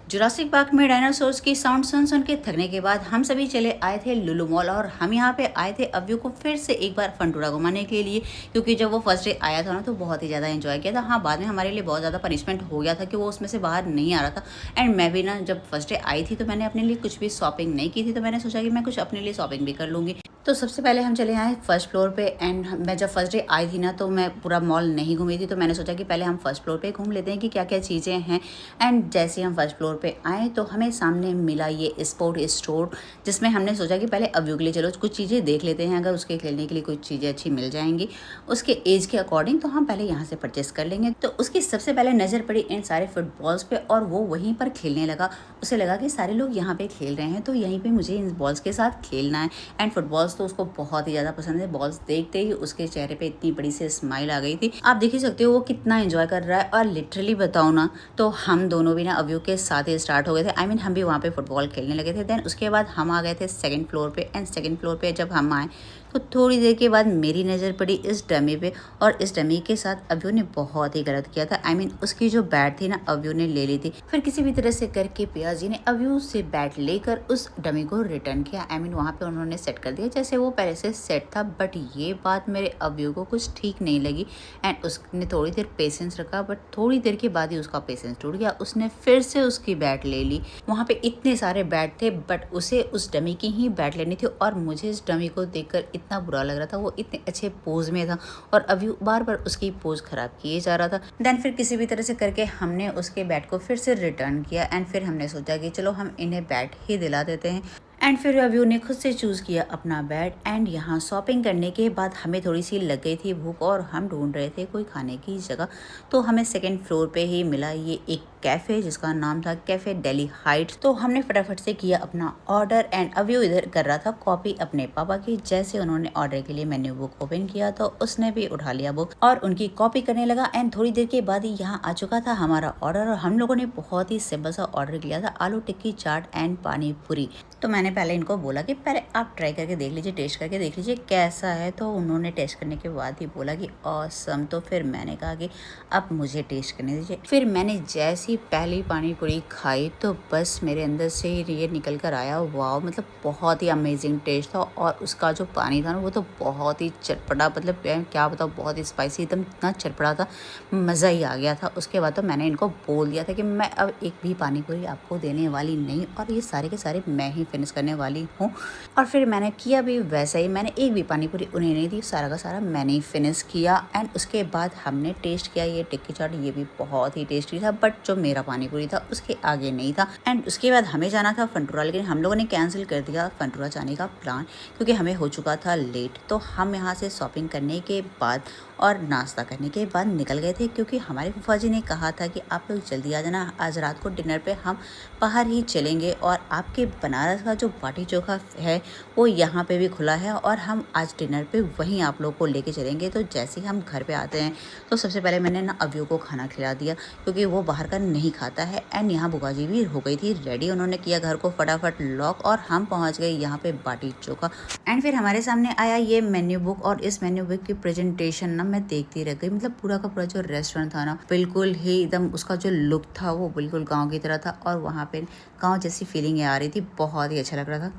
Jurassic park में dinosaurs की sound सुन के थकने के बाद हम सभी चले आए थे लुलु मॉल और हम यहाँ पे आए थे अव्यू को फिर से एक बार फंटूरा घुमाने के लिए, क्योंकि जब वो फर्स्ट डे आया था ना तो बहुत ही ज़्यादा एंजॉय किया था। हाँ, बाद में हमारे लिए बहुत ज़्यादा पनिशमेंट हो गया था कि वो उसमें से बाहर नहीं आ रहा था। एंड मैं भी ना जब फर्स्ट डे आई थी तो मैंने अपने लिए कुछ भी शॉपिंग नहीं की थी, तो मैंने सोचा कि मैं कुछ अपने लिए शॉपिंग भी कर लूँगी। तो सबसे पहले हम चले आए फर्स्ट फ्लोर पे। एंड मैं जब फर्स्ट डे आई थी ना तो मैं पूरा मॉल नहीं घूमी थी, तो मैंने सोचा कि पहले हम फर्स्ट फ्लोर पे घूम लेते हैं कि क्या क्या चीज़ें हैं। एंड जैसे हम फर्स्ट फ्लोर पे आए तो हमें सामने मिला ये स्पोर्ट स्टोर, जिसमें हमने सोचा कि पहले अव्यू के लिए चलो कुछ चीज़ें देख लेते हैं, अगर उसके खेलने के लिए कुछ चीज़ें अच्छी मिल जाएंगी उसके एज के अकॉर्डिंग तो हम पहले यहाँ से परचेस कर लेंगे। तो उसकी सबसे पहले नज़र पड़ी इन सारे फुटबॉल्स पे और वो वहीं पर खेलने लगा। उसे लगा कि सारे लोग यहाँ पे खेल रहे हैं तो यहीं पे मुझे इन बॉल्स के साथ खेलना है। एंड फुटबॉल्स तो उसको बहुत ही ज़्यादा पसंद है। बॉल्स देखते ही उसके चेहरे पे इतनी बड़ी सी स्माइल आ गई थी, आप देख ही सकते हो वो कितना एंजॉय कर रहा है। और लिटरली बताओ ना तो हम दोनों भी ना अव्यू के साथ ही स्टार्ट हो गए थे। आई मीन हम भी वहाँ पे फुटबॉल खेलने लगे थे। देन उसके बाद हम आ गए थे सेकंड फ्लोर पे। एंड सेकंड फ्लोर पे जब हम आए तो थोड़ी देर के बाद मेरी नज़र पड़ी इस डमी पे, और इस डमी के साथ अव्यू ने बहुत ही गलत किया था। आई मीन उसकी जो बैट थी ना अव्यू ने ले ली थी। फिर किसी भी तरह से करके पिया जी ने अव्यू से बैट लेकर उस डमी को रिटर्न किया। आई मीन वहाँ पे उन्होंने सेट कर दिया जैसे वो पहले से सेट था। बट ये बात मेरे अव्यू को कुछ ठीक नहीं लगी। एंड उसने थोड़ी देर पेशेंस रखा, बट थोड़ी देर के बाद ही उसका पेशेंस टूट गया। उसने फिर से उसकी बैट ले ली। वहाँ पे इतने सारे बैट थे बट उसे उस डमी की ही बैट लेनी थी। और मुझे इस डमी को देखकर इतना बुरा लग रहा था, वो इतने अच्छे पोज में था और अव्यू बार बार उसकी पोज खराब किए जा रहा था। देन फिर किसी भी तरह से करके हमने उसके बैट को फिर से रिटर्न किया। एंड फिर हमने सोचा कि चलो हम इन्हें बैट ही दिला देते हैं। एंड फिर अव्यू ने खुद से चूज़ किया अपना बैट। एंड यहाँ शॉपिंग करने के बाद हमें थोड़ी सी लग गई थी भूख और हम ढूंढ रहे थे कोई खाने की जगह। तो हमें सेकंड फ्लोर पे ही मिला ये एक कैफ़े जिसका नाम था कैफ़े दिल्ली हाइट्स। तो हमने फटाफट से किया अपना ऑर्डर। एंड अव्यू इधर कर रहा था कॉपी अपने पापा की। जैसे उन्होंने ऑर्डर के लिए मेन्यू बुक ओपन किया तो उसने भी उठा लिया बुक और उनकी कॉपी करने लगा। एंड थोड़ी देर के बाद ही यहाँ आ चुका था हमारा ऑर्डर और हम लोगों ने बहुत ही सिंपल सा ऑर्डर किया था, आलू टिक्की चाट एंड पानी पूरी। तो मैंने पहले इनको बोला कि पहले आप ट्राई करके देख लीजिए, टेस्ट करके देख लीजिए कैसा है। तो उन्होंने टेस्ट करने के बाद ही बोला कि ऑसम। तो फिर मैंने कहा कि अब मुझे टेस्ट करने दीजिए। फिर मैंने जैसी पहली पानी पूरी खाई तो बस मेरे अंदर से ही ये निकल कर आया, वाह, मतलब बहुत ही अमेजिंग टेस्ट था। और उसका जो पानी था ना वो तो बहुत ही चटपटा, मतलब क्या बताऊँ, बहुत ही स्पाइसी, एकदम इतना चटपटा था, मज़ा ही आ गया था। उसके बाद तो मैंने इनको बोल दिया था कि मैं अब एक भी पानी पूरी आपको देने वाली नहीं, और ये सारे के सारे मैं ही फिनिश करने वाली हूँ। और फिर मैंने किया भी वैसा ही, मैंने एक भी पानी पूरी उन्हें नहीं दी, सारा का सारा मैंने ही फिनिश किया। एंड उसके बाद हमने टेस्ट किया ये टिक्की चाट, ये भी बहुत ही टेस्टी था, बट जो मेरा पानी पूरी था उसके आगे नहीं था। एंड उसके बाद हमें जाना था फंटूरा, लेकिन हम लोगों ने कैंसिल कर दिया फंटूरा जाने का प्लान क्योंकि हमें हो चुका था लेट। तो हम यहाँ से शॉपिंग करने के बाद और नाश्ता करने के बाद निकल गए थे, क्योंकि हमारे फूफा जी ने कहा था कि आप लोग जल्दी आ जाना, आज रात को डिनर पे हम बाहर ही चलेंगे और आपके बनारस का जो बाटी चोखा है वो यहाँ पे भी खुला है और हम आज डिनर पे वहीं आप लोग को लेके चलेंगे। तो जैसे ही हम घर पे आते हैं तो सबसे पहले मैंने ना अव्यू को खाना खिला दिया क्योंकि वो बाहर का नहीं खाता है। एंड यहाँ बुआ जी भी हो गई थी रेडी, उन्होंने किया घर को फटाफट लॉक और हम पहुँच गए यहाँ पे बाटी चोखा। एंड फिर हमारे सामने आया ये मेन्यू बुक और इस मेन्यू बुक की प्रेजेंटेशन ना मैं देखती रह गई। मतलब पूरा का पूरा जो रेस्टोरेंट था ना बिल्कुल ही एकदम, उसका जो लुक था वो बिल्कुल गाँव की तरह था और वहाँ पे गाँव जैसी फीलिंग आ रही थी, बहुत ही अच्छा लग रहा था।